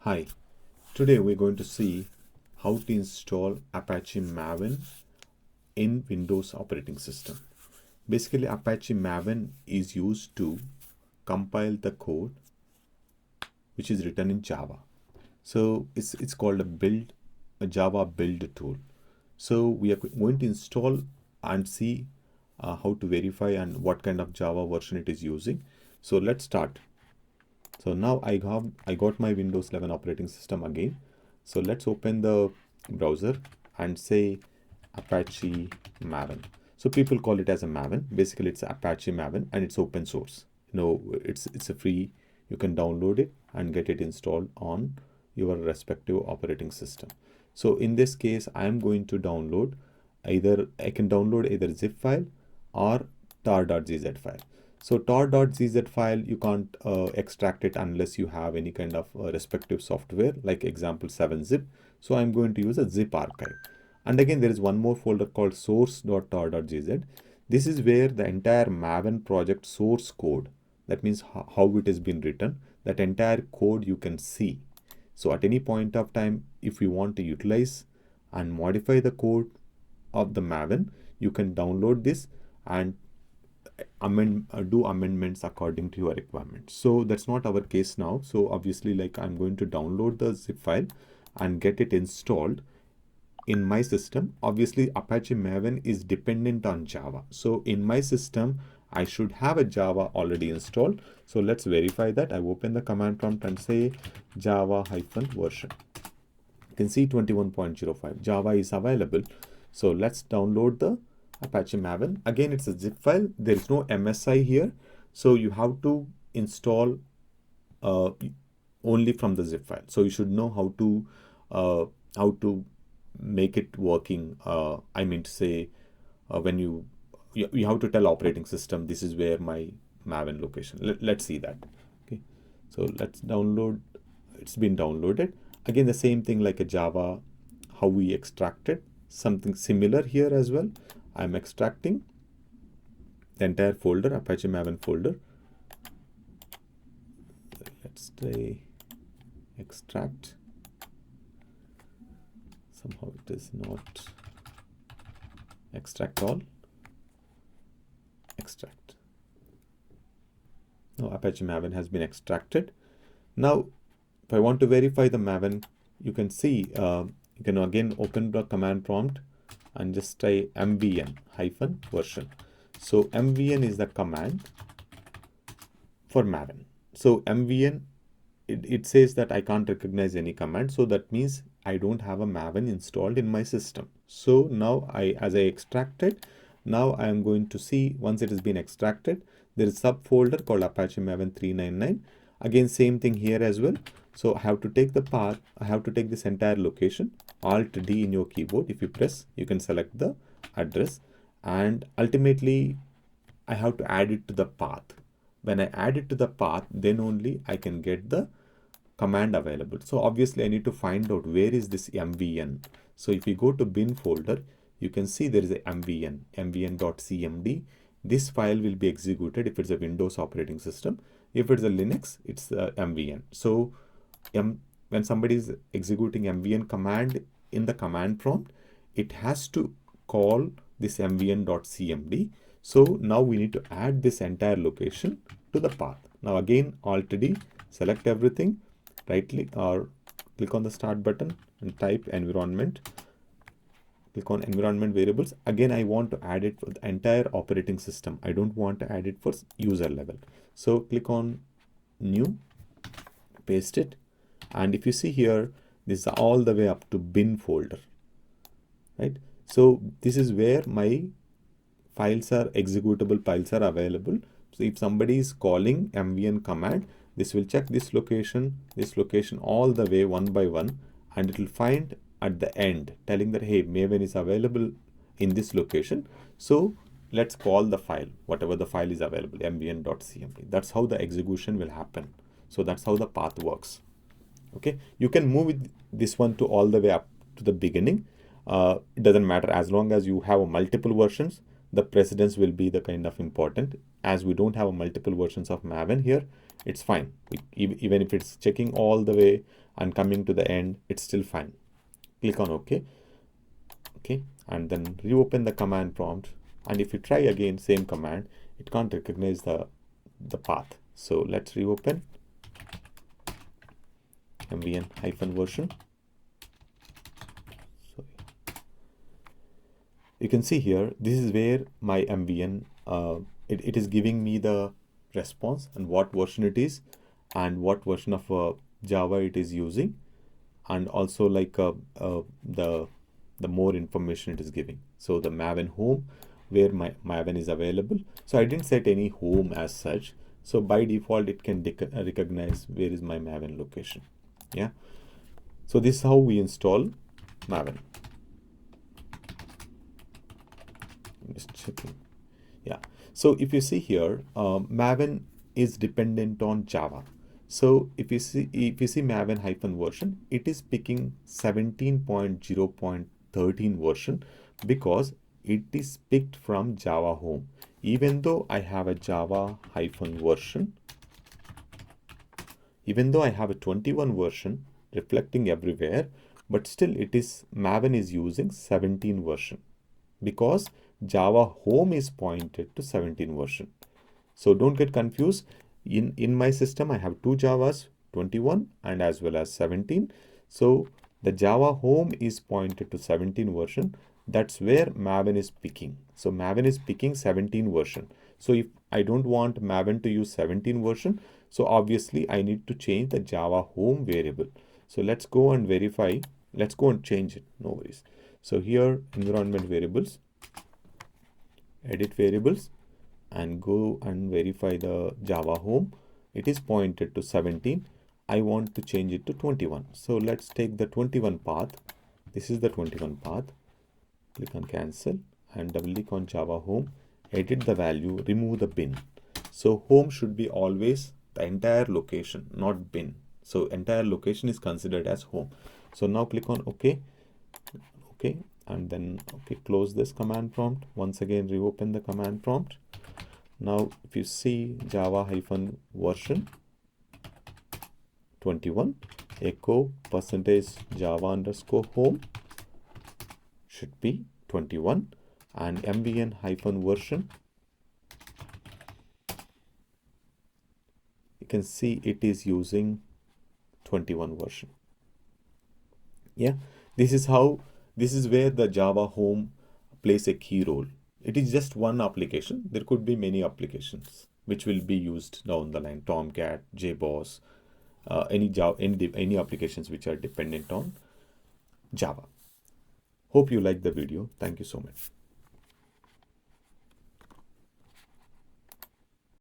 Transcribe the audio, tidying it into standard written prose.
Hi, today we're going to see how to install Apache Maven in Windows operating system. Basically, Apache Maven is used to compile the code which is written in Java. So it's called a Java build tool. So we are going to install and see how to verify and what kind of Java version it is using. So let's start. So now I got my Windows 11 operating system again. So let's open the browser and say Apache Maven. So people call it as a Maven. Basically, it's Apache Maven and it's open source. It's a free. You can download it and get it installed on your respective operating system. So in this case, I am going to download I can download either zip file or tar.gz file. So tar.gz file, you can't extract it unless you have any kind of respective software, like example 7-zip. So I'm going to use a zip archive. And again, there is one more folder called source.tar.gz. This is where the entire Maven project source code, that means how it has been written, that entire code you can see. So at any point of time, if you want to utilize and modify the code of the Maven, you can download this and do amendments according to your requirements. So that's not our case now. So obviously, like, I'm going to download the zip file and get it installed in my system. Obviously, Apache Maven is dependent on Java. So in my system, I should have a Java already installed. So let's verify that. I open the command prompt and say Java-version. You can see 21.05. Java is available. So let's download the Apache Maven. Again, it's a zip file. There is no MSI here. So you have to install only from the zip file. So you should know how to make it working. I mean to say, when you have to tell operating system, this is where my Maven location. Let's see that. Okay, so let's download. It's been downloaded. Again, the same thing like a Java, how we extracted, something similar here as well. I'm extracting the entire folder, Apache Maven folder. Let's say extract. Somehow it is not extract all. Extract. Now Apache Maven has been extracted. Now, if I want to verify the Maven, you can see, you can again open the command prompt and just try mvn-version. So mvn is the command for Maven. So mvn, it says that I can't recognize any command. So that means I don't have a Maven installed in my system. So now as I extracted, now I am going to see, once it has been extracted, there is a subfolder called Apache Maven 399. Again, same thing here as well. So I have to take the path, I have to take this entire location, Alt D in your keyboard. If you press, you can select the address, and ultimately I have to add it to the path. When I add it to the path, then only I can get the command available. So obviously I need to find out where is this mvn. So if you go to bin folder, you can see there is a mvn.cmd. This file will be executed if it's a Windows operating system. If it's a Linux, it's mvn. So when somebody is executing mvn command in the command prompt, it has to call this mvn.cmd. So now we need to add this entire location to the path. Now again, Alt D, select everything, right click or click on the start button and type environment. Click on environment variables. Again, I want to add it for the entire operating system. I don't want to add it for user level. So click on new, paste it. And if you see here, this is all the way up to bin folder, right? So this is where my files are, executable files are available. So if somebody is calling mvn command, this will check this location all the way one by one, and it will find at the end telling that, hey, Maven is available in this location. So let's call the file, whatever the file is available, mvn.cmd. That's how the execution will happen. So that's how the path works. Okay, you can move with this one to all the way up to the beginning. It doesn't matter, as long as you have multiple versions, the precedence will be the kind of important. As we don't have multiple versions of Maven here, it's fine. Even if it's checking all the way and coming to the end, it's still fine. Click on OK. Okay, and then reopen the command prompt. And if you try again, same command, it can't recognize the path. So let's reopen mvn-version. Sorry. You can see here, this is where my mvn, it is giving me the response and what version it is and what version of Java it is using, and also like the more information it is giving. So the Maven home, where my Maven is available. So I didn't set any home as such. So by default, it can recognize where is my Maven location. Yeah. So this is how we install Maven. I'm just checking. Yeah. So if you see here, Maven is dependent on Java. So if you see Maven-version, it is picking 17.0.13 version because it is picked from Java home. Even though I have a Java-version, even though I have a 21 version reflecting everywhere, but still Maven is using 17 version because Java home is pointed to 17 version. So don't get confused. In my system, I have two Javas, 21 and as well as 17. So the Java home is pointed to 17 version. That's where Maven is picking. So Maven is picking 17 version. So if I don't want Maven to use 17 version, so obviously I need to change the Java home variable. So let's go and verify. Let's go and change it. No worries. So here, environment variables, edit variables, and go and verify the Java home. It is pointed to 17. I want to change it to 21. So let's take the 21 path. This is the 21 path. Click on cancel and double click on Java home. Edit the value, remove the bin. So home should be always the entire location, not bin. So entire location is considered as home. So now click on OK. OK. And then close this command prompt. Once again, reopen the command prompt. Now, if you see Java-version 21, echo %Java_home should be 21, and mvn-version, you can see it is using 21 version. Yeah, this is where the Java home plays a key role. It is just one application. There could be many applications which will be used down the line. Tomcat, JBoss, any applications which are dependent on Java. Hope you like the video. Thank you so much.